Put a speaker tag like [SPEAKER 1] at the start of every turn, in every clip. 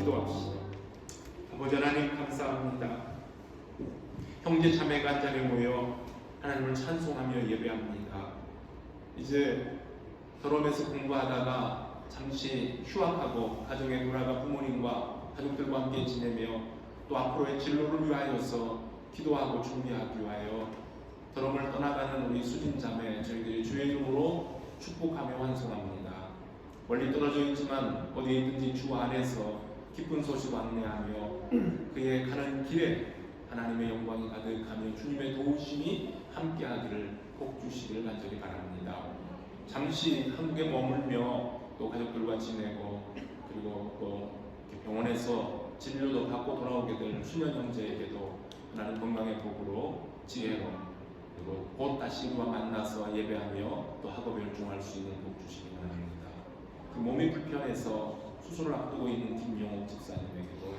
[SPEAKER 1] 기도합시다. 아버지 하나님 감사합니다. 형제 자매가 한 자리에 모여 하나님을 찬송하며 예배합니다. 이제 결혼해서 공부하다가 잠시 휴학하고 가정에 돌아가 부모님과 가족들과 함께 지내며 또 앞으로의 진로를 위하여서 기도하고 준비하기 위하여 더럼을 떠나가는 우리 수진자매 저희들이 주의 이름으로 축복하며 환송합니다. 멀리 떨어져 있지만 어디에 있든지 주 안에서 기쁜 소식 안내하며 그의 가는 길에 하나님의 영광이 가득하며 주님의 도우심이 함께하기를 복 주시기를 간절히 바랍니다. 잠시 한국에 머물며 또 가족들과 지내고 그리고 또 병원에서 진료도 받고 돌아오게 될 수면 형제에게도 하나님 건강의 복으로 지혜로 그리고 곧 다시 그와 만나서 예배하며 또 학업에 열중할 수 있는 복 주시기 바랍니다. 그 몸이 불편해서 수술을 앞두고 있는 김용옥 집사님에게도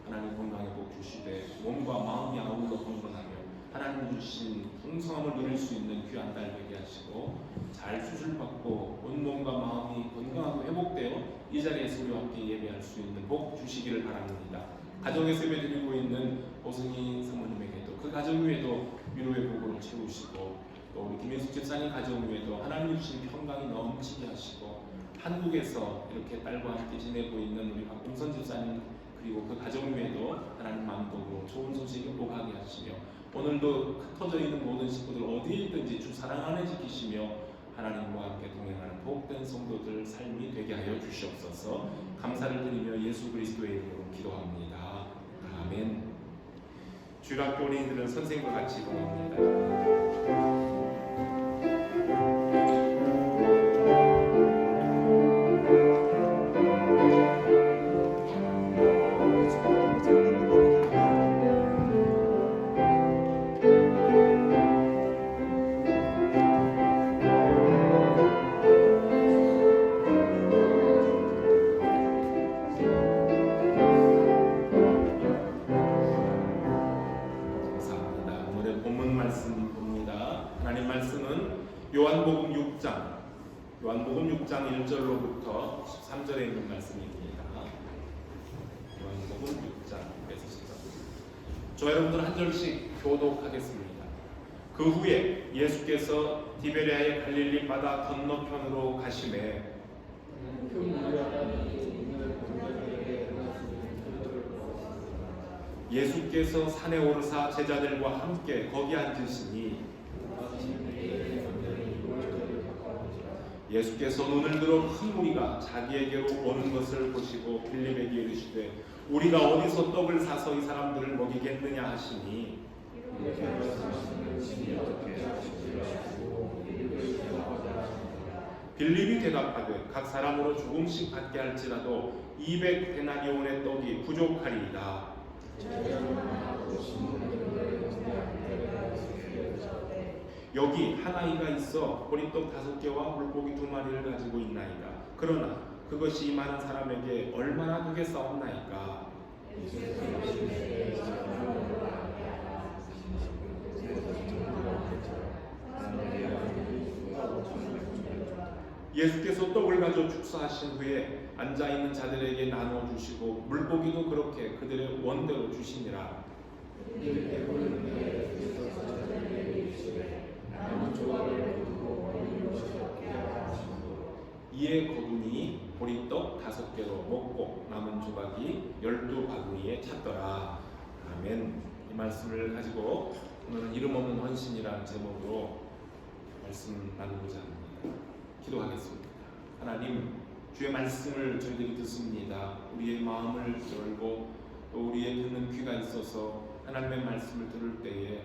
[SPEAKER 1] 하나님 건강의 복 주시되 몸과 마음이 아울러 건강하며 하나님 주신 풍성함을 누릴 수 있는 귀한 날 되게 하시고 잘 수술받고 온몸과 마음이 건강하고 회복되어 이 자리에서 우리와 함께 예배할 수 있는 복 주시기를 바랍니다. 가정에서 예배드리고 있는 오승희 사모님에게도 그 가정 위에도 위로의 복으로 채우시고 또 우리 김혜숙 집사님 가정 위에도 하나님 주신 평강이 넘치게 하시고 한국에서 이렇게 딸과 함께 지내고 있는 우리 박동선 집사님 그리고 그 가정 위에도 하나님 만복으로 좋은 소식을 오가게 하시며 오늘도 흩어져 있는 모든 식구들 어디에 있든지 주 사랑 안에 지키시며 하나님과 함께 동행하는 복된 성도들 삶이 되게 하여 주시옵소서. 감사를 드리며 예수 그리스도의 이름으로 기도합니다. 아멘. 주일학교 어린이들은 선생님과 같이 기도합니다. 요한복음 6장 1절로부터 13절에 있는 말씀입니다. 요한복음 6장에서 13절. 저 여러분들 한 절씩 교독하겠습니다. 그 후에 예수께서 디베랴의 갈릴리 바다 건너편으로 가시매 예수께서 산에 오르사 제자들과 함께 거기 앉으시니 예수께서 눈을 들어 큰 무리가 자기에게로 오는 것을 보시고 빌립에게 이르시되 우리가 어디서 떡을 사서 이 사람들을 먹이겠느냐 하시니 빌립이 대답하되 각 사람으로 조금씩 받게 할지라도 200데나리온의 떡이 부족하리이다. 여기 한 아이가 있어 보리떡 5개와 물고기 2마리를 가지고 있나이다. 그러나 그것이 이 많은 사람에게 얼마나 되겠사옵나이까. 예수께서 떡을 가져 축사하신 후에 앉아있는 자들에게 나누어 주시고 물고기도 그렇게 그들의 원대로 주시니라. 이에 거두니 보리떡 5개로 먹고 남은 조각이 12바구니에 찼더라. 아멘. 이 말씀을 가지고 오늘은 이름 없는 헌신이라는 제목으로 말씀 나누고자 합니다. 기도하겠습니다. 하나님, 주의 말씀을 저희들이 듣습니다. 우리의 마음을 열고 또 우리의 듣는 귀가 있어서 하나님의 말씀을 들을 때에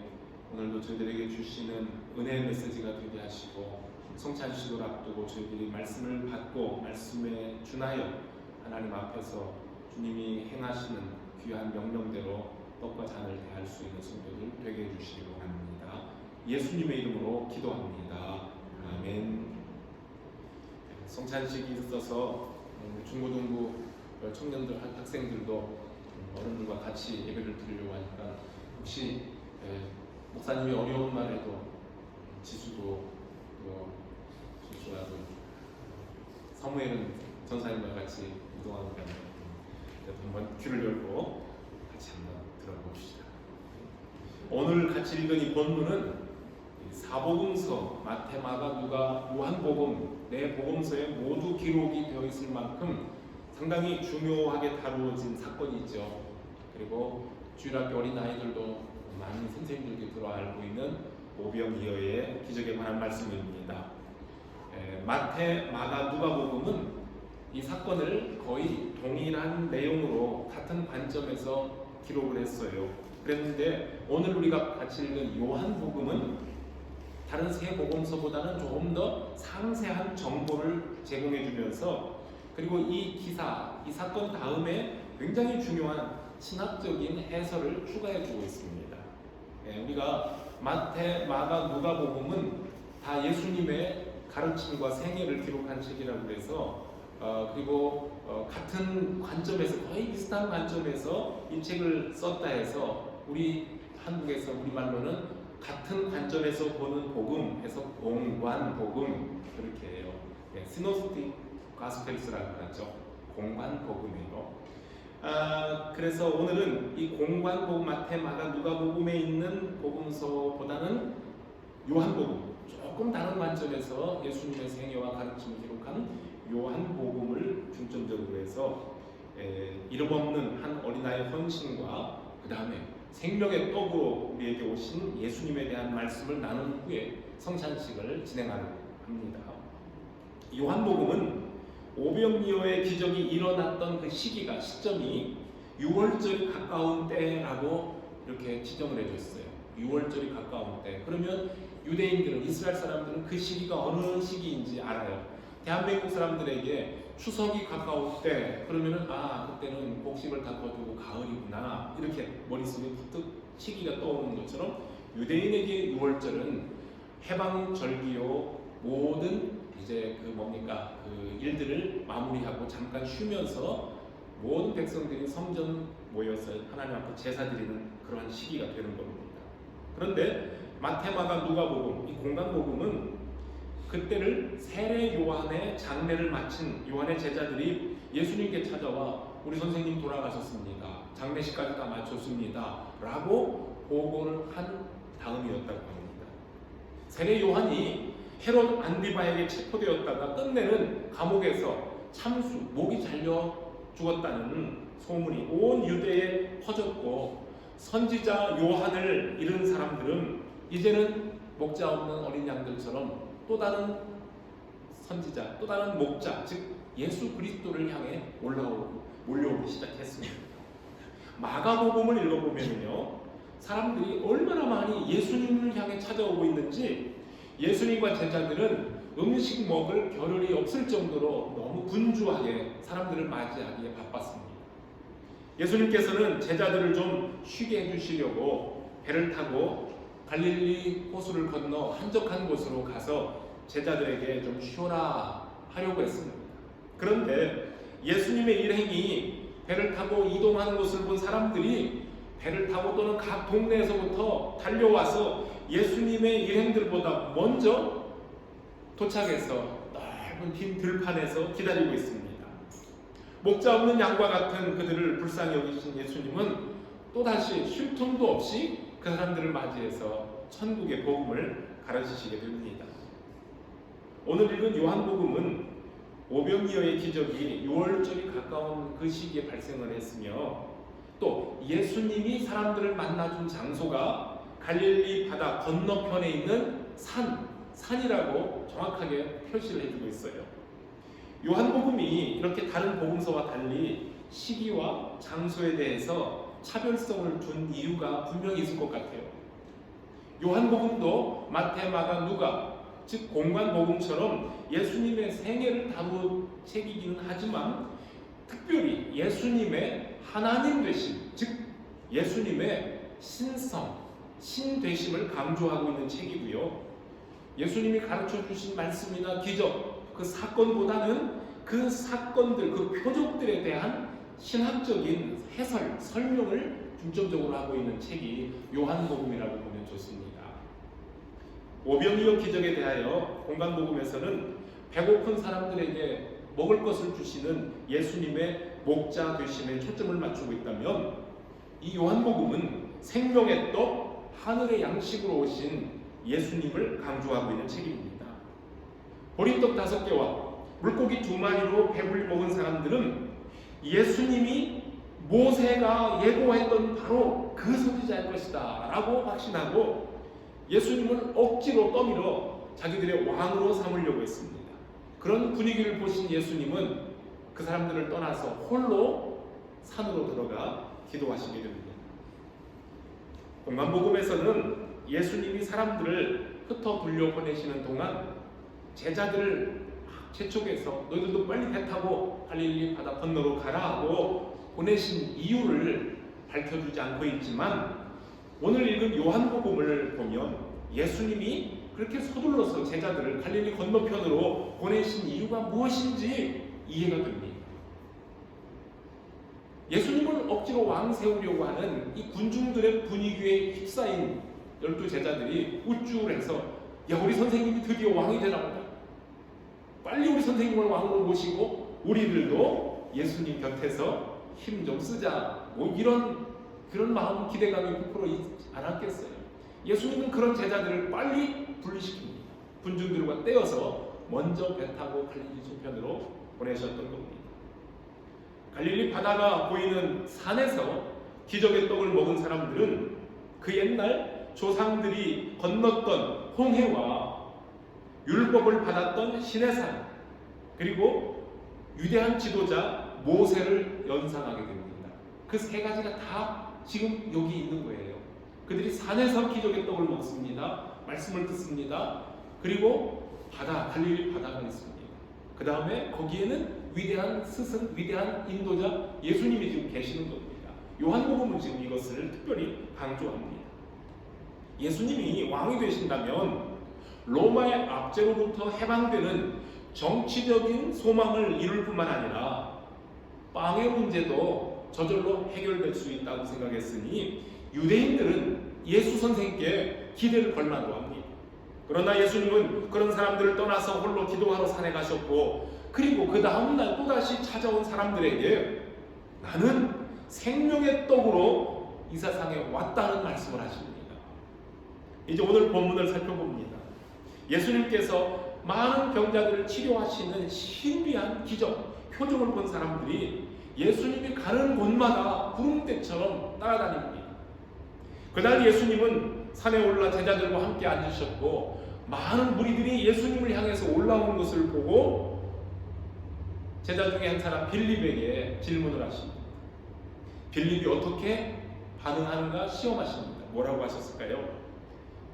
[SPEAKER 1] 오늘도 저희들에게 주시는 은혜의 메시지가 되게 하시고 성찬식을 앞두고 저희들이 말씀을 받고 말씀에 준하여 하나님 앞에서 주님이 행하시는 귀한 명령대로 떡과 잔을 대할 수 있는 성도들 되게 해주시기 바랍니다. 예수님의 이름으로 기도합니다. 아멘. 성찬식이 있어서 중고등부 청년들, 학생들도 어른들과 같이 예배를 드리려고 하니까 혹시 목사님이 어려운 날에도 지수도 사무엘은 전사님과 같이 운동하는 거 한번 귀를 열고 같이 한번 들어봅시다. 오늘 같이 읽은 이 본문은 사복음서 마태, 마가, 누가, 요한복음 네 복음서에 모두 기록이 되어 있을 만큼 상당히 중요하게 다루어진 사건이죠. 그리고 주일학교 어린아이들도 많은 선생님들께서 알고 있는 오병이어의 기적에 관한 말씀입니다. 마태, 마가, 누가복음은 이 사건을 거의 동일한 내용으로 같은 관점에서 기록을 했어요. 그랬는데 오늘 우리가 같이 읽은 요한복음은 다른 세 복음서보다는 조금 더 상세한 정보를 제공해 주면서 그리고 이 기사, 이 사건 다음에 굉장히 중요한 신학적인 해설을 추가해 주고 있습니다. 우리가 마태, 마가, 누가복음은 다 예수님의 가르침과 생애를 기록한 책이라고 해서 그리고 같은 관점에서 거의 비슷한 관점에서 이 책을 썼다 해서 우리 한국에서 우리말로는 같은 관점에서 보는 복음 해서 공관복음 그렇게 해요. 시노스틱 가스펠스라고 하죠. 공관복음이에요. 그래서 오늘은 이 공관복음 마태, 마가, 누가복음에 있는 복음서보다는 요한복음 조금 다른 관점에서 예수님의 생애와 가르침을 기록한 요한복음을 중점적으로 해서 이름 없는 한 어린아이의 헌신과 그 다음에 생명의 떡으로 우리에게 오신 예수님에 대한 말씀을 나눈 후에 성찬식을 진행하려고 합니다. 요한복음은 오병이어의 기적이 일어났던 그 시점이 6월절이 가까운 때라고 이렇게 지정을 해줬어요. 6월절이 가까운 때. 그러면 유대인들은, 이스라엘 사람들은 그 시기가 어느 시기인지 알아요. 대한민국 사람들에게 추석이 가까울 때 그러면은 그때는 곡식을 다 거두고 가을이구나 이렇게 머릿속에 부뜩 시기가 떠오르는 것처럼 유대인에게 6월절은 해방절기요 모든 이제 그 일들을 마무리하고 잠깐 쉬면서 모든 백성들이 성전 모여서 하나님 앞에 제사 드리는 그러한 시기가 되는 겁니다. 그런데 마태, 마가, 누가복음 이 공관복음은 그때를 세례 요한의 장례를 마친 요한의 제자들이 예수님께 찾아와 우리 선생님 돌아가셨습니다. 장례식까지 다 마쳤습니다. 라고 보고를 한 다음이었다고 합니다. 세례 요한이 헤롯 안디바에게 체포되었다가 끝내는 감옥에서 참수, 목이 잘려 죽었다는 소문이 온 유대에 퍼졌고 선지자 요한을 잃은 사람들은 이제는 목자 없는 어린 양들처럼 또 다른 선지자, 또 다른 목자, 즉 예수 그리스도를 향해 몰려오기 시작했습니다. 마가복음을 읽어보면요, 사람들이 얼마나 많이 예수님을 향해 찾아오고 있는지 예수님과 제자들은 음식 먹을 겨를이 없을 정도로 너무 분주하게 사람들을 맞이하기에 바빴습니다. 예수님께서는 제자들을 좀 쉬게 해주시려고 배를 타고 갈릴리 호수를 건너 한적한 곳으로 가서 제자들에게 좀 쉬어라 하려고 했습니다. 그런데 예수님의 일행이 배를 타고 이동하는 것을 본 사람들이 배를 타고 또는 각 동네에서부터 달려와서 예수님의 일행들보다 먼저 도착해서 넓은 빈 들판에서 기다리고 있습니다. 목자 없는 양과 같은 그들을 불쌍히 여기신 예수님은 또다시 쉴 틈도 없이 그 사람들을 맞이해서 천국의 복음을 가르치시게 됩니다. 오늘 읽은 요한복음은 오병이어의 기적이 6월절이 가까운 그 시기에 발생을 했으며 또 예수님이 사람들을 만나준 장소가 갈릴리 바다 건너편에 있는 산이라고 정확하게 표시를 해주고 있어요. 요한복음이 이렇게 다른 복음서와 달리 시기와 장소에 대해서 차별성을 둔 이유가 분명히 있을 것 같아요. 요한복음도 마태, 마가, 누가 즉 공관복음처럼 예수님의 생애를 다룬 책이기는 하지만 특별히 예수님의 하나님 되심, 즉 예수님의 신성, 신되심을 강조하고 있는 책이고요. 예수님이 가르쳐 주신 말씀이나 기적, 그 사건보다는 그 사건들, 그 표적들에 대한 신학적인 해설, 설명을 중점적으로 하고 있는 책이 요한복음이라고 보면 좋습니다. 오병이어 기적에 대하여 공관복음에서는 배고픈 사람들에게 먹을 것을 주시는 예수님의 목자 되심에 초점을 맞추고 있다면, 이 요한복음은 생명의 떡, 하늘의 양식으로 오신 예수님을 강조하고 있는 책입니다. 보리떡 5개와 물고기 2마리로 배불리 먹은 사람들은 예수님이 모세가 예고했던 바로 그 선지자일 것이다 라고 확신하고 예수님을 억지로 떠밀어 자기들의 왕으로 삼으려고 했습니다. 그런 분위기를 보신 예수님은 그 사람들을 떠나서 홀로 산으로 들어가 기도하시게 됩니다. 요한복음에서는 예수님이 사람들을 흩어 돌려보내시는 동안 제자들을 재촉해서 너희들도 빨리 배 타고 갈릴리 바다 건너로 가라 하고 보내신 이유를 밝혀주지 않고 있지만, 오늘 읽은 요한복음을 보면 예수님이 그렇게 서둘러서 제자들을 갈릴리 건너편으로 보내신 이유가 무엇인지 이해가 됩니다. 예수님을 억지로 왕 세우려고 하는 이 군중들의 분위기에 휩싸인 12제자들이 우쭐 해서, 야, 우리 선생님이 드디어 왕이 되나보다, 빨리 우리 선생님을 왕으로 모시고 우리들도 예수님 곁에서 힘 좀 쓰자, 뭐 그런 마음, 기대감이 부풀어 있지 않았겠어요. 예수님은 그런 제자들을 빨리 분리시킵니다. 군중들과 떼어서 먼저 배 타고 갈릴리 송편으로 보내셨던 겁니다. 갈릴리 바다가 보이는 산에서 기적의 떡을 먹은 사람들은 그 옛날 조상들이 건넜던 홍해와 율법을 받았던 시내산, 그리고 위대한 지도자 모세를 연상하게 됩니다. 그 3가지가 다 지금 여기 있는 거예요. 그들이 산에서 기적의 떡을 먹습니다. 말씀을 듣습니다. 그리고 갈릴리 바다가 있습니다. 그 다음에 거기에는 위대한 스승, 위대한 인도자 예수님이 지금 계시는 겁니다. 요한복음은 지금 이것을 특별히 강조합니다. 예수님이 왕이 되신다면 로마의 압제로부터 해방되는 정치적인 소망을 이룰 뿐만 아니라 빵의 문제도 저절로 해결될 수 있다고 생각했으니 유대인들은 예수 선생님께 기대를 걸 만도 합니다. 그러나 예수님은 그런 사람들을 떠나서 홀로 기도하러 산에 가셨고, 그리고 그 다음날 또다시 찾아온 사람들에게 나는 생명의 떡으로 이 세상에 왔다는 말씀을 하십니다. 이제 오늘 본문을 살펴봅니다. 예수님께서 많은 병자들을 치료하시는 신비한 기적, 표적을 본 사람들이 예수님이 가는 곳마다 구름대처럼 따라다닙니다. 그날 예수님은 산에 올라 제자들과 함께 앉으셨고, 많은 무리들이 예수님을 향해서 올라오는 것을 보고 제자 중에 한 사람 빌립에게 질문을 하십니다. 빌립이 어떻게 반응하는가 시험하십니다. 뭐라고 하셨을까요?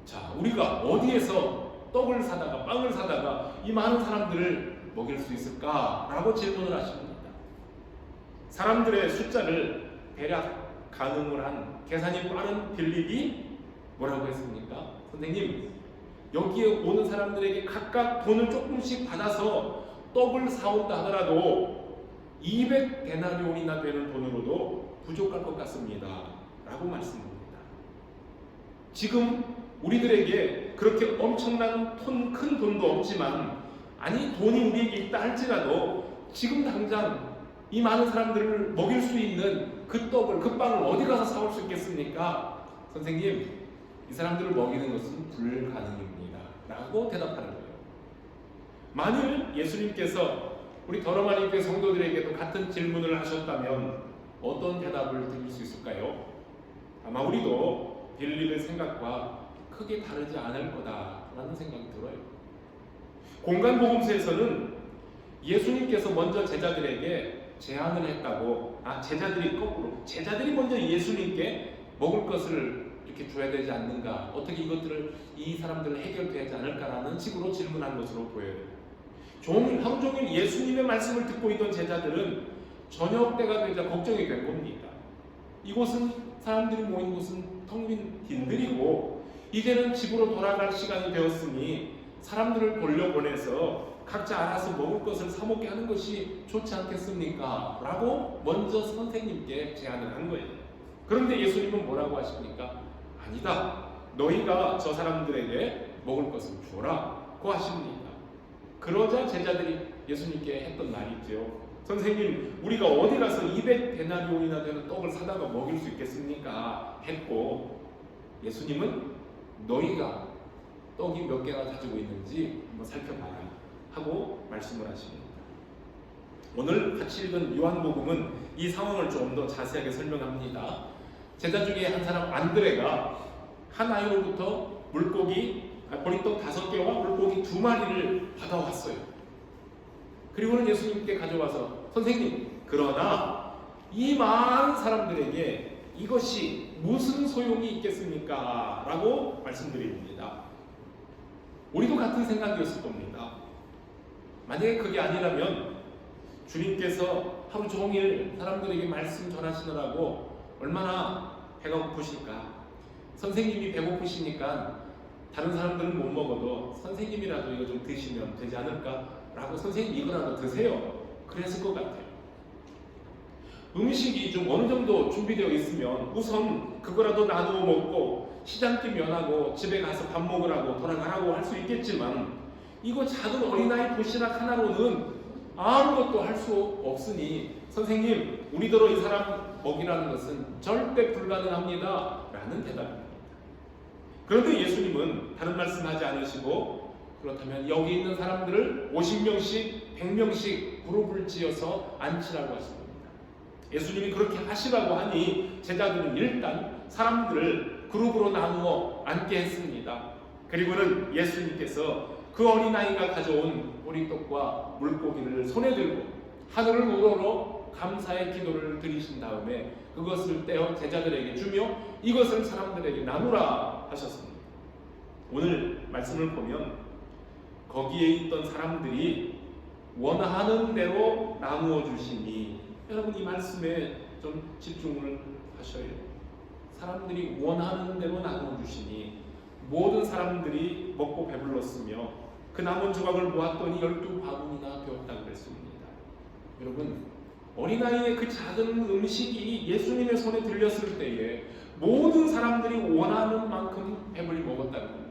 [SPEAKER 1] 자, 우리가 어디에서 떡을 사다가 빵을 사다가 이 많은 사람들을 먹일 수 있을까? 라고 질문을 하십니다. 사람들의 숫자를 대략 가늠을 한 계산이 빠른 빌립이 뭐라고 했습니까? 선생님, 여기에 오는 사람들에게 각각 돈을 조금씩 받아서 떡을 사온다 하더라도 200데나리온이나 되는 돈으로도 부족할 것 같습니다. 라고 말씀합니다. 지금 우리들에게 그렇게 엄청난 큰 돈도 없지만, 아니 돈이 우리에게 있다 할지라도 지금 당장 이 많은 사람들을 먹일 수 있는 그 떡을, 그 빵을 어디 가서 사올 수 있겠습니까? 선생님, 이 사람들을 먹이는 것은 불가능입니다. 라고 대답하는 거예요. 만일 예수님께서 우리 더러마리교회 성도들에게도 같은 질문을 하셨다면 어떤 대답을 드릴 수 있을까요? 아마 우리도 빌립의 생각과 크게 다르지 않을 거다라는 생각이 들어요. 공간복음서에서는 예수님께서 먼저 제자들에게 제안을 했다고, 제자들이 먼저 예수님께 먹을 것을 이렇게 줘야 되지 않는가, 어떻게 이 사람들을 해결되지 않을까라는 식으로 질문한 것으로 보여요. 하루 종일 예수님의 말씀을 듣고 있던 제자들은 저녁 때가 되자 걱정이 된 겁니다. 이곳은, 사람들이 모인 곳은 텅 빈 빈들이고 이제는 집으로 돌아갈 시간이 되었으니 사람들을 돌려보내서 각자 알아서 먹을 것을 사 먹게 하는 것이 좋지 않겠습니까? 라고 먼저 선생님께 제안을 한 거예요. 그런데 예수님은 뭐라고 하십니까? 아니다, 너희가 저 사람들에게 먹을 것을 주어라 고 하십니다. 그러자 제자들이 예수님께 했던 말이 있죠. 선생님, 우리가 어디 가서 200데나리온이나 되는 떡을 사다가 먹일 수 있겠습니까? 했고, 예수님은 너희가 떡이 몇 개나 가지고 있는지 한번 살펴봐라 하고 말씀을 하십니다. 오늘 같이 읽은 요한복음은 이 상황을 좀 더 자세하게 설명합니다. 제자 중에 한 사람 안드레가 한 아이로부터 보리떡 5개와 물고기 2마리를 받아왔어요. 그리고는 예수님께 가져와서 선생님, 그러나 이 많은 사람들에게 이것이 무슨 소용이 있겠습니까? 라고 말씀드립니다. 우리도 같은 생각이었을 겁니다. 만약에 그게 아니라면 주님께서 하루 종일 사람들에게 말씀 전하시느라고 얼마나 배가 고프실까? 선생님이 배고프시니까 다른 사람들은 못 먹어도 선생님이라도 이거 좀 드시면 되지 않을까? 라고 선생님 이거라도 드세요. 그랬을 것 같아요. 음식이 좀 어느 정도 준비되어 있으면 우선 그거라도 나누어 먹고 시장길 면하고 집에 가서 밥 먹으라고 돌아가라고 할 수 있겠지만 이거 작은 어린아이 도시락 하나로는 아무것도 할 수 없으니 선생님, 우리더러 이 사람 먹이라는 것은 절대 불가능합니다 라는 대답입니다. 그런데 예수님은 다른 말씀하지 않으시고 그렇다면 여기 있는 사람들을 50명씩 100명씩 그룹을 지어서 앉히라고 하십니다. 예수님이 그렇게 하시라고 하니 제자들은 일단 사람들을 그룹으로 나누어 앉게 했습니다. 그리고는 예수님께서 그 어린아이가 가져온 보리떡과 물고기를 손에 들고 하늘을 우러러 감사의 기도를 드리신 다음에 그것을 떼어 제자들에게 주며 이것을 사람들에게 나누라 하셨습니다. 오늘 말씀을 보면 거기에 있던 사람들이 원하는 대로 나누어 주시니, 여러분 이 말씀에 좀 집중을 하셔야 돼요. 사람들이 원하는 대로 나누어 주시니 모든 사람들이 먹고 배불렀으며 그 남은 조각을 모았더니 12바구니나 되었다고 그랬습니다. 여러분, 어린아이의 그 작은 음식이 예수님의 손에 들렸을 때에 모든 사람들이 원하는 만큼 배불리 먹었다는 겁니다.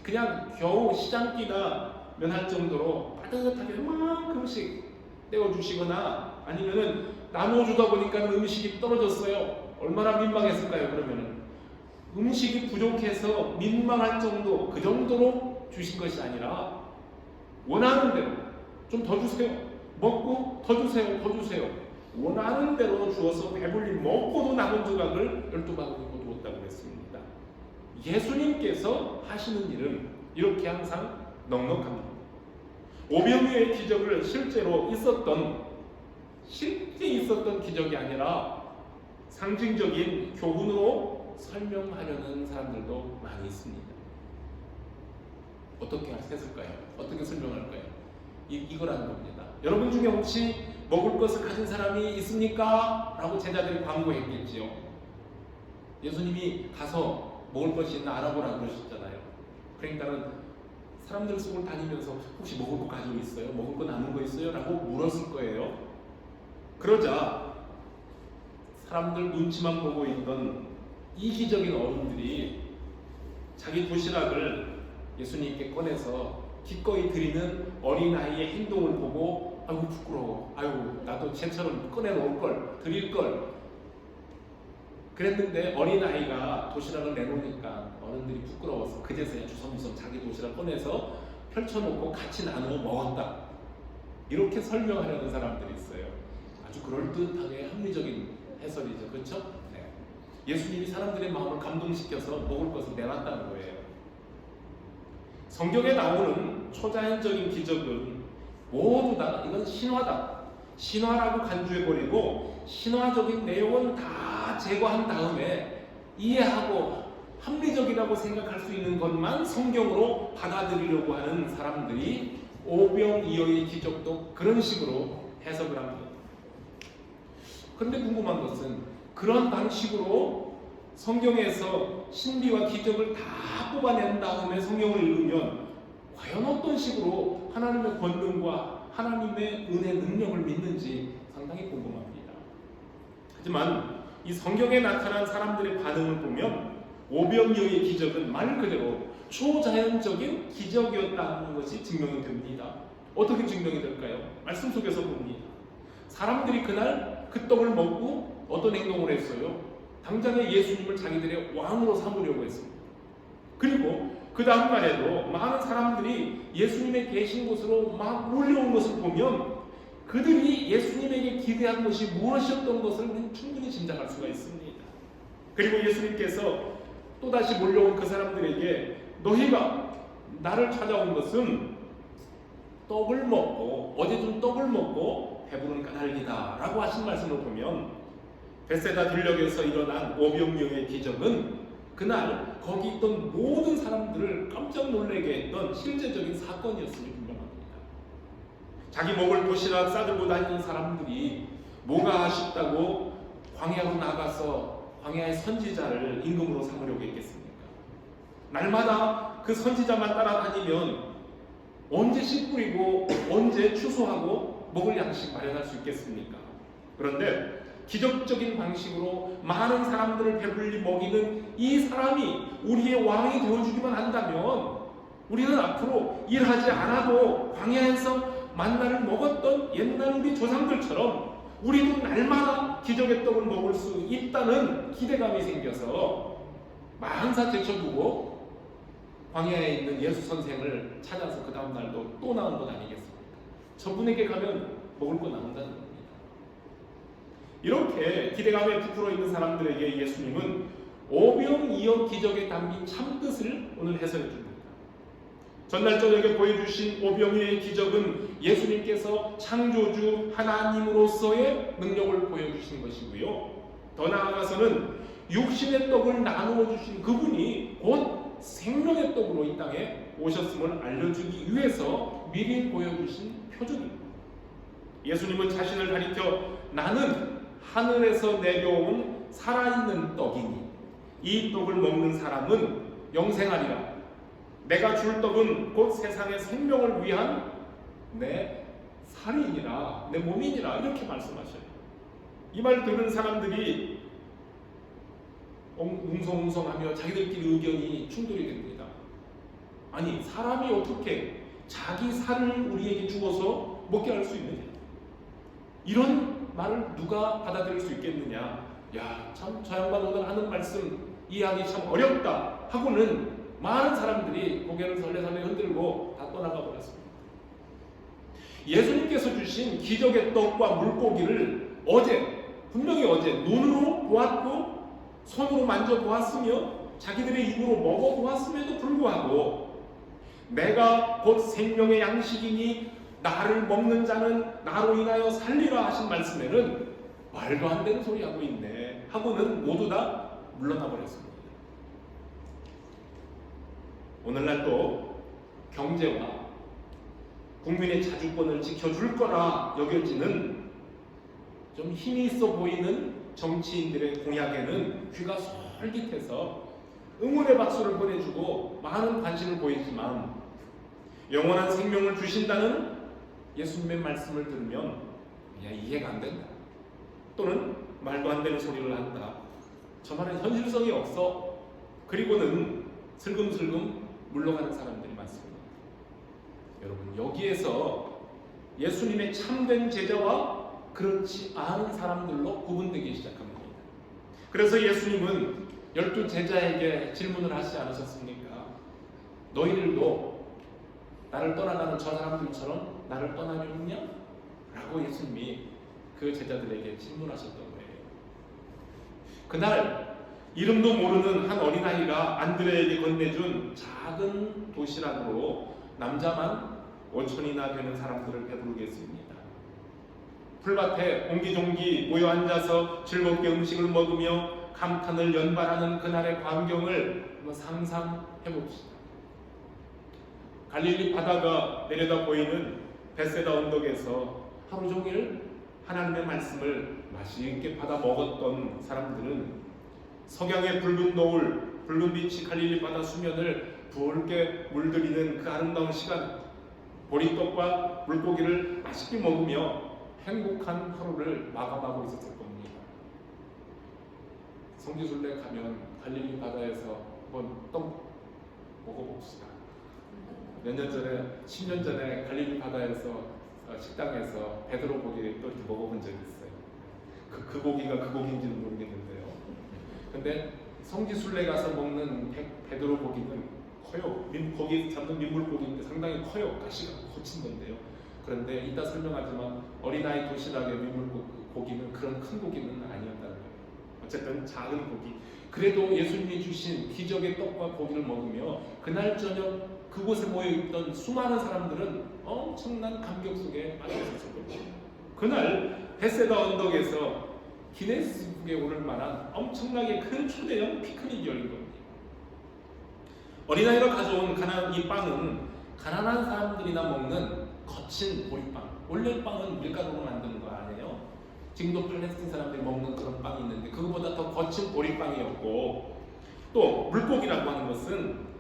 [SPEAKER 1] 그냥 겨우 시장기가 면할 정도로 따뜻하게 이만큼씩 떼어주시거나 아니면은 나눠주다 보니까 음식이 떨어졌어요. 얼마나 민망했을까요? 그러면은 음식이 부족해서 민망할 정도, 그 정도로 주신 것이 아니라 원하는 대로 좀 더 주세요. 먹고 더 주세요. 더 주세요. 원하는 대로 주어서 배불리 먹고도 남은 조각을 12바구니고 두었다고 했습니다. 예수님께서 하시는 일은 이렇게 항상 넉넉합니다. 오병이어의 기적을 실제 있었던 기적이 아니라 상징적인 교훈으로 설명하려는 사람들도 많이 있습니다. 어떻게 했을까요? 어떻게 설명할까요? 이거라는 겁니다. 여러분 중에 혹시 먹을 것을 가진 사람이 있습니까? 라고 제자들이 광고했겠지요. 예수님이 가서 먹을 것이 있나 알아보라고 그러셨잖아요. 그러니까는 사람들 속을 다니면서 혹시 먹을 거 가지고 있어요? 먹을 거 남은 거 있어요? 라고 물었을 거예요. 그러자 사람들 눈치만 보고 있던 이기적인 어른들이 자기 도시락을 예수님께 꺼내서 기꺼이 드리는 어린아이의 행동을 보고 아이고 부끄러워, 아이고 나도 쟤처럼 꺼내놓을걸, 드릴걸 그랬는데 어린아이가 도시락을 내놓으니까 어른들이 부끄러워서 그제서야 주섬주섬 자기 도시락 꺼내서 펼쳐놓고 같이 나누어 먹었다, 이렇게 설명하려는 사람들이 있어요. 아주 그럴듯하게 합리적인 해설이죠. 그렇죠? 네. 예수님이 사람들의 마음을 감동시켜서 먹을 것을 내놨다는 거예요. 성경에 나오는 초자연적인 기적은 모두 다 이건 신화다, 신화라고 간주해버리고 신화적인 내용은 다 제거한 다음에 이해하고 합리적이라고 생각할 수 있는 것만 성경으로 받아들이려고 하는 사람들이 오병이어의 기적도 그런 식으로 해석을 합니다. 그런데 궁금한 것은 그런 방식으로 성경에서 신비와 기적을 다 뽑아낸 다음에 성경을 읽으면 과연 어떤 식으로 하나님의 권능과 하나님의 은혜 능력을 믿는지 상당히 궁금합니다. 하지만 이 성경에 나타난 사람들의 반응을 보면 오병이어의 기적은 말 그대로 초자연적인 기적이었다는 것이 증명이 됩니다. 어떻게 증명이 될까요? 말씀 속에서 봅니다. 사람들이 그날 그 떡을 먹고 어떤 행동을 했어요? 당장에 예수님을 자기들의 왕으로 삼으려고 했습니다. 그리고 그 다음 날에도 많은 사람들이 예수님의 계신 곳으로 막 몰려온 것을 보면 그들이 예수님에게 기대한 것이 무엇이었던 것을 충분히 짐작할 수가 있습니다. 그리고 예수님께서 또다시 몰려온 그 사람들에게 너희가 나를 찾아온 것은 떡을 먹고 어제 준 떡을 먹고 배부른 까닭이다 라고 하신 말씀을 보면 벳세다 들녘에서 일어난 오병이어의 기적은 그날 거기 있던 모든 사람들을 깜짝 놀라게 했던 실제적인 사건이었음이 분명합니다. 자기 먹을 도시락 싸들고 다니는 사람들이 뭐가 아쉽다고 광야로 나가서 광야의 선지자를 임금으로 삼으려고 했겠습니까? 날마다 그 선지자만 따라다니면 언제 씨 뿌리고 언제 추수하고 먹을 양식 마련할 수 있겠습니까? 그런데 기적적인 방식으로 많은 사람들을 배불리 먹이는 이 사람이 우리의 왕이 되어주기만 한다면 우리는 앞으로 일하지 않아도 광야에서 만나를 먹었던 옛날 우리 조상들처럼 우리도 날마다 기적의 떡을 먹을 수 있다는 기대감이 생겨서 만사 제쳐두고 광야에 있는 예수 선생을 찾아서 그 다음 날도 또 나온 것 아니겠습니까? 저분에게 가면 먹을 거 나온다는 겁니다. 이렇게 기대감에 부풀어 있는 사람들에게 예수님은 오병이어 기적에 담긴 참뜻을 오늘 해설해 줍니다. 전날 저녁에 보여주신 오병이어의 기적은 예수님께서 창조주 하나님으로서의 능력을 보여주신 것이고요. 더 나아가서는 육신의 떡을 나누어 주신 그분이 곧 생명의 떡으로 이 땅에 오셨음을 알려주기 위해서 미리 보여주신 표적입니다. 예수님은 자신을 가리켜 나는 하늘에서 내려온 살아있는 떡이니 이 떡을 먹는 사람은 영생하리라. 내가 줄 떡은 곧 세상의 생명을 위한 내 살이니라, 내 몸이니라 이렇게 말씀하셔요. 이 말 들은 사람들이 웅성웅성하며 자기들끼리 의견이 충돌이 됩니다. 아니 사람이 어떻게 자기 살을 우리에게 주어서 먹게 할 수 있느냐? 이런 말을 누가 받아들일 수 있겠느냐? 야, 참 저 양반 오늘 하는 말씀 이해하기 참 어렵다 하고는 많은 사람들이 고개를 설레설레 흔들고 다 떠나가 버렸습니다. 예수님께서 주신 기적의 떡과 물고기를 분명히 어제 눈으로 보았고 손으로 만져보았으며 자기들의 입으로 먹어보았음에도 불구하고 내가 곧 생명의 양식이니 나를 먹는 자는 나로 인하여 살리라 하신 말씀에는 말도 안 되는 소리 하고 있네 하고는 모두 다 물러나 버렸습니다. 오늘날 또 경제와 국민의 자주권을 지켜줄 거라 여겨지는 좀 힘이 있어 보이는 정치인들의 공약에는 귀가 솔깃해서 응원의 박수를 보내주고 많은 관심을 보이지만 영원한 생명을 주신다는 예수님의 말씀을 들으면 이해가 안 된다 또는 말도 안 되는 소리를 한다, 저 말은 현실성이 없어, 그리고는 슬금슬금 물러가는 사람들이 많습니다. 여러분, 여기에서 예수님의 참된 제자와 그렇지 않은 사람들로 구분되기 시작합니다. 그래서 예수님은 12 제자에게 질문을 하시지 않으셨습니까? 너희들도 나를 떠나가는 저 사람들처럼 나를 떠나려느냐? 라고 예수님이 그 제자들에게 질문하셨던 거예요. 그날 이름도 모르는 한 어린아이가 안드레에게 건네준 작은 도시락으로 남자만 5천이나 되는 사람들을 배부르게 했습니다. 풀밭에 옹기종기 모여 앉아서 즐겁게 음식을 먹으며 감탄을 연발하는 그날의 광경을 한번 상상해 봅시다. 갈릴리 바다가 내려다 보이는 벳세다 언덕에서 하루 종일 하나님의 말씀을 맛있게 받아 먹었던 사람들은 석양의 붉은 노을, 붉은 빛이 갈릴리 바다 수면을 붉게 물들이는 그 아름다운 시간, 보리떡과 물고기를 맛있게 먹으며 행복한 하루를 마감하고 있었을 겁니다. 성지순례 가면 갈릴리 바다에서 한번 떡 먹어봅시다. 몇 년 전에, 10년 전에 갈릴리 바다에서 식당에서 베드로 고기를 또 이렇게 먹어본 적이 있어요. 그 고기가 그 고기인지는 모르겠는데요. 근데 성지순례 가서 먹는 베드로 고기는 커요. 거기 잡는 민물고기인데 상당히 커요. 가시가 거친 건데요. 그런데 이따 설명하지만 어린아이 도시락의 민물고기는 그런 큰 고기는 아니었다는 거예요. 어쨌든 작은 고기. 그래도 예수님이 주신 기적의 떡과 고기를 먹으며 그날 저녁 그곳에 모여있던 수많은 사람들은 엄청난 감격 속에 빠져있었을 겁니다. 그날 베세다 언덕에서 기네스북에 오를 만한 엄청나게 큰 초대형 피크닉이 열린 겁니다. 어린아이가 가져온 이 빵은 가난한 사람들이나 먹는 거친 보리빵. 원래 빵은 밀가루로 만드는 거 아니에요? 지금도 팔레스틴 사람들이 먹는 그런 빵이 있는데 그거보다 더 거친 보리빵이었고, 또 물고기라고 하는 것은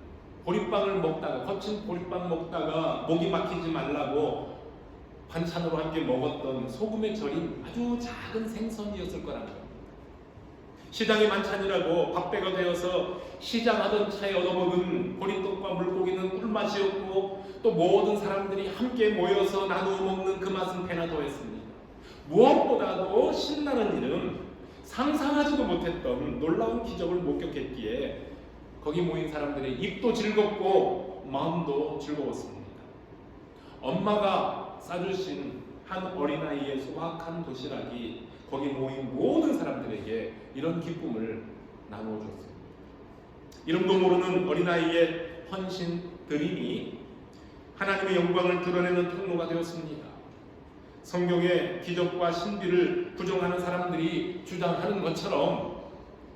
[SPEAKER 1] 보리빵을 먹다가 거친 보리빵 먹다가 목이 막히지 말라고 반찬으로 함께 먹었던 소금에 절인 아주 작은 생선이었을 거라는 겁니다. 시장의 만찬이라고 밥배가 되어서 시장하던 차에 얻어먹은 보리떡과 물고기는 꿀맛이었고, 또 모든 사람들이 함께 모여서 나누어 먹는 그 맛은 배나 더했습니다. 무엇보다도 신나는 일은 상상하지도 못했던 놀라운 기적을 목격했기에 거기 모인 사람들의 입도 즐겁고 마음도 즐거웠습니다. 엄마가 싸주신 한 어린아이의 소박한 도시락이 거기 모인 모든 사람들에게 이런 기쁨을 나누어 줬습니다. 이름도 모르는 어린아이의 헌신 드림이 하나님의 영광을 드러내는 통로가 되었습니다. 성경의 기적과 신비를 부정하는 사람들이 주장하는 것처럼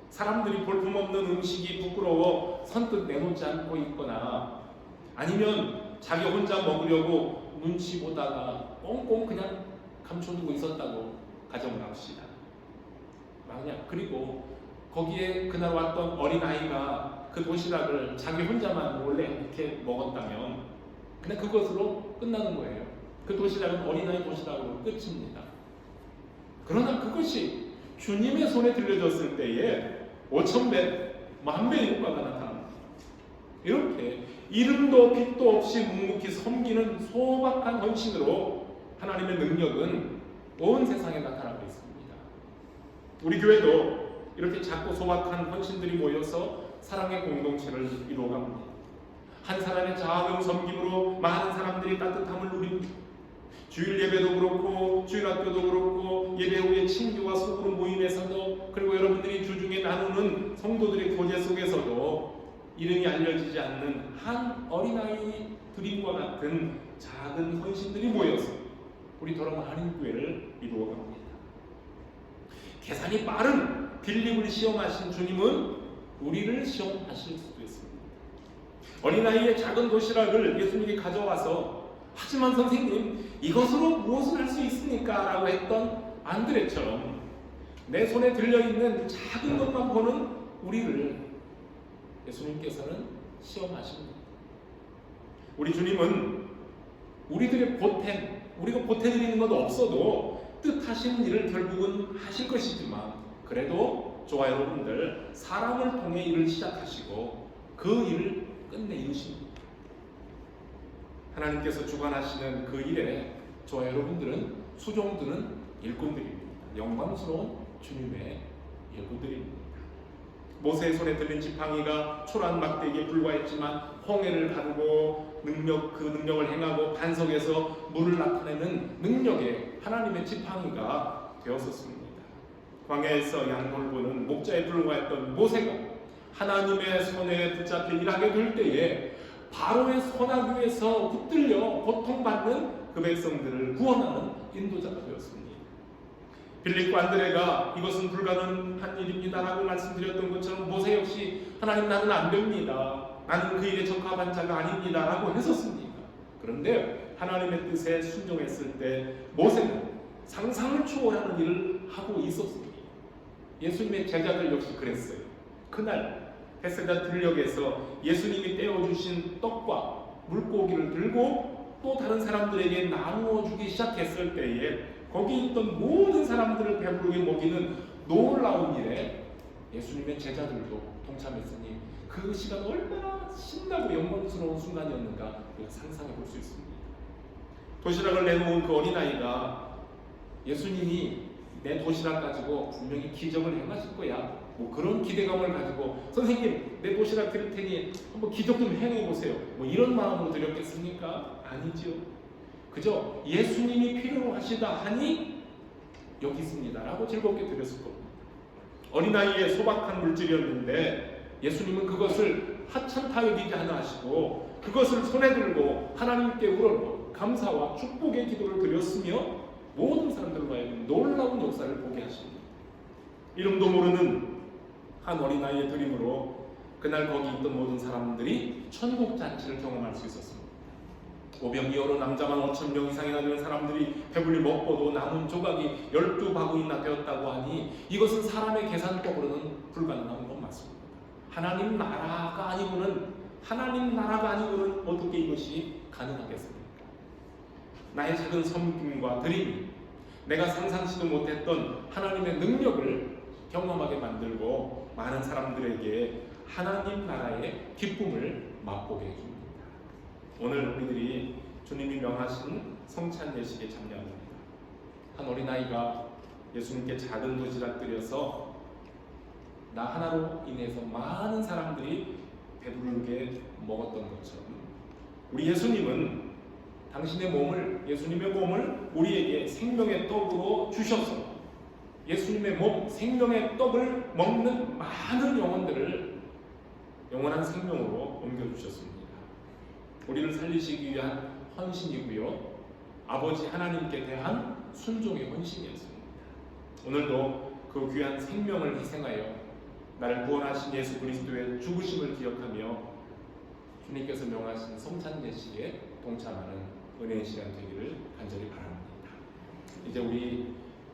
[SPEAKER 1] 사람들이 볼품없는 음식이 부끄러워 선뜻 내놓지 않고 있거나, 아니면 자기 혼자 먹으려고 눈치 보다가 꽁꽁 그냥 감춰두고 있었다고 가정을 합시다. 만약 그리고 거기에 그날 왔던 어린아이가 그 도시락을 자기 혼자만 몰래 이렇게 먹었다면 그냥 그것으로 끝나는 거예요. 그 도시락은 어린아이 도시락으로 끝입니다. 그러나 그것이 주님의 손에 들려졌을 때에 5,000배, 10,000배의 효과가 나타납니다. 이렇게 이름도 빛도 없이 묵묵히 섬기는 소박한 헌신으로 하나님의 능력은 온 세상에 나타나고 있습니다. 우리 교회도 이렇게 작고 소박한 헌신들이 모여서 사랑의 공동체를 이루어갑니다. 한 사람의 작은 섬김으로 많은 사람들이 따뜻함을 누립니다. 주일 예배도 그렇고 주일학교도 그렇고 예배 후에 친교와 소그룹 모임에서도, 그리고 여러분들이 주중에 나누는 성도들의 교제 속에서도 이름이 알려지지 않는 한 어린아이 드림과 같은 작은 헌신들이 모여서 우리 도롱 한인교회를 이루어갑니다. 계산이 빠른 빌립을 시험하신 주님은 우리를 시험하실 수도 있습니다. 어린아이의 작은 도시락을 예수님이 가져와서 하지만 선생님 이것으로 무엇을 할 수 있습니까? 라고 했던 안드레처럼 내 손에 들려있는 작은 것만 보는 우리를 예수님께서는 시험하십니다. 우리 주님은 우리들의 보탬, 우리가 보태드리는 것 없어도 뜻하시는 일을 결국은 하실 것이지만, 그래도 저와 여러분들 사람을 통해 일을 시작하시고 그 일을 끝내 이루십니다. 하나님께서 주관하시는 그 일에 저와 여러분들은 수종드는 일꾼들입니다. 영광스러운 주님의 일꾼들입니다. 모세의 손에 들린 지팡이가 초라한 막대기에 불과했지만 홍해를 가르고 그 능력을 행하고 반석에서 물을 나타내는 능력의 하나님의 지팡이가 되었었습니다. 광야에서 양돌 보는 목자에 불과했던 모세가 하나님의 손에 붙잡혀 일하게 될 때에 바로의 선악 위에서 붙들려 고통받는 그 백성들을 구원하는 인도자가 되었습니다. 빌립과 안드레가 이것은 불가능한 일입니다라고 말씀드렸던 것처럼 모세 역시 하나님 나는 안 됩니다, 나는 그 일에 적합한 자가 아닙니다 라고 했었습니다. 그런데 하나님의 뜻에 순종했을 때 모세는 상상을 초월하는 일을 하고 있었습니다. 예수님의 제자들 역시 그랬어요. 그날 베세다 들녘에서 예수님이 떼어주신 떡과 물고기를 들고 또 다른 사람들에게 나누어 주기 시작했을 때에 거기 있던 모든 사람들을 배부르게 먹이는 놀라운 일에 예수님의 제자들도 동참했으니 그 시간 얼마나 신나고 영광스러운 순간이었는가 우리가 상상해 볼 수 있습니다. 도시락을 내놓은 그 어린아이가 예수님이 내 도시락 가지고 분명히 기적을 행하실 거야, 뭐 그런 기대감을 가지고 선생님 내 도시락 드릴 테니 한번 기적 좀 행해 보세요, 뭐 이런 마음으로 드렸겠습니까? 아니죠. 그저 예수님이 필요로 하시다 하니 여기 있습니다 라고 즐겁게 드렸을 겁니다. 어린아이의 소박한 물질이었는데 예수님은 그것을 하찮다 여기지 않아 하시고 그것을 손에 들고 하나님께 우러러 감사와 축복의 기도를 드렸으며 모든 사람들로 하여금 놀라운 역사를 보게 하십니다. 이름도 모르는 한 어린아이의 드림으로 그날 거기 있던 모든 사람들이 천국 잔치를 경험할 수 있었습니다. 오병이어로 남자만 5,000명 이상이나 되는 사람들이 배불리 먹고도 남은 조각이 12바구니나 되었다고 하니 이것은 사람의 계산법으로는 불가능한 건 맞습니다. 하나님 나라가 아니고는 어떻게 이것이 가능하겠습니까? 나의 작은 섬김과 드림이 내가 상상치도 못했던 하나님의 능력을 경험하게 만들고 많은 사람들에게 하나님 나라의 기쁨을 맛보게 해줍니다. 오늘 우리들이 주님이 명하신 성찬 예식에 참여합니다. 한 어린아이가 예수님께 작은 도시락 드려서 나 하나로 인해서 많은 사람들이 배부르게 먹었던 것처럼 우리 예수님은 예수님의 몸을 우리에게 생명의 떡으로 주셔서 예수님의 몸, 생명의 떡을 먹는 많은 영혼들을 영원한 생명으로 옮겨주셨습니다. 우리를 살리시기 위한 헌신이고요, 아버지 하나님께 대한 순종의 헌신이었습니다. 오늘도 그 귀한 생명을 희생하여 나를 구원하신 예수 그리스도의 죽으심을 기억하며 주님께서 명하신 성찬 예식에 동참하는 은혜의 시간 되기를 간절히 바랍니다. 이제 우리